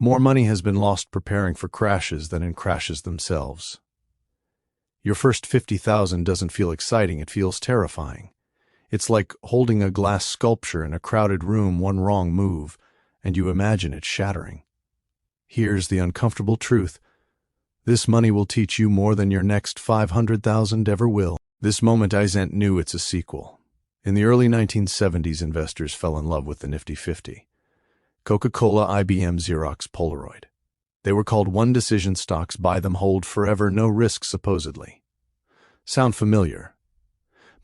More money has been lost preparing for crashes than in crashes themselves. Your first 50,000 doesn't feel exciting, it feels terrifying. It's like holding a glass sculpture in a crowded room, one wrong move, and you imagine it shattering. Here's the uncomfortable truth. This money will teach you more than your next 500,000 ever will. This moment isn't new, it's a sequel. In the early 1970s, investors fell in love with the Nifty 50. Coca-Cola, IBM, Xerox, Polaroid. They were called one-decision stocks, buy them, hold forever, no risk supposedly. Sound familiar?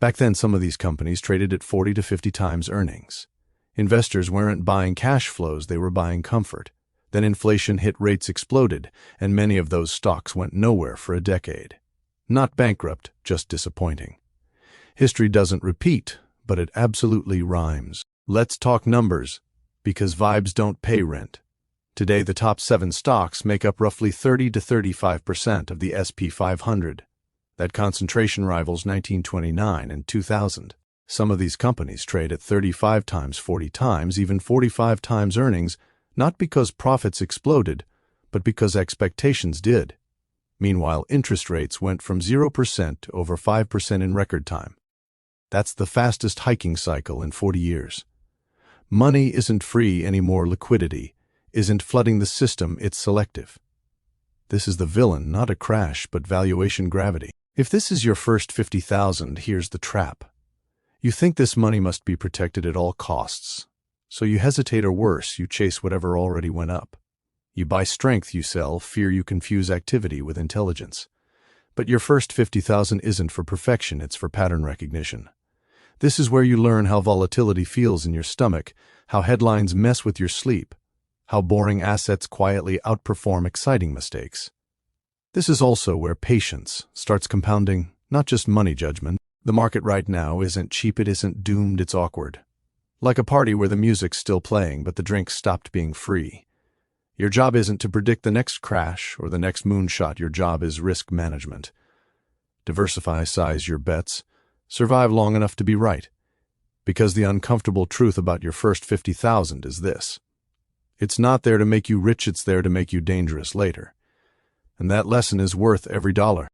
Back then, some of these companies traded at 40 to 50 times earnings. Investors weren't buying cash flows, they were buying comfort. Then inflation hit, rates exploded, and many of those stocks went nowhere for a decade. Not bankrupt, just disappointing. History doesn't repeat, but it absolutely rhymes. Let's talk numbers, because vibes don't pay rent. Today, the top 7 stocks make up roughly 30 to 35% of the S&P 500. That concentration rivals 1929 and 2000. Some of these companies trade at 35 times, 40 times, even 45 times earnings, not because profits exploded, but because expectations did. Meanwhile, interest rates went from 0% to over 5% in record time. That's the fastest hiking cycle in 40 years. Money isn't free anymore, liquidity isn't flooding the system, it's selective. This is the villain, not a crash, but valuation gravity. If this is your first 50,000, here's the trap. You think this money must be protected at all costs. So you hesitate, or worse, you chase whatever already went up. You buy strength, you sell fear, you confuse activity with intelligence. But your first 50,000 isn't for perfection, it's for pattern recognition. This is where you learn how volatility feels in your stomach, how headlines mess with your sleep, how boring assets quietly outperform exciting mistakes. This is also where patience starts compounding, not just money judgment. The market right now isn't cheap, it isn't doomed, it's awkward. Like a party where the music's still playing, but the drinks stopped being free. Your job isn't to predict the next crash or the next moonshot, your job is risk management. Diversify, size your bets, survive long enough to be right. Because the uncomfortable truth about your first 50,000 is this. It's not there to make you rich, it's there to make you dangerous later. And that lesson is worth every dollar.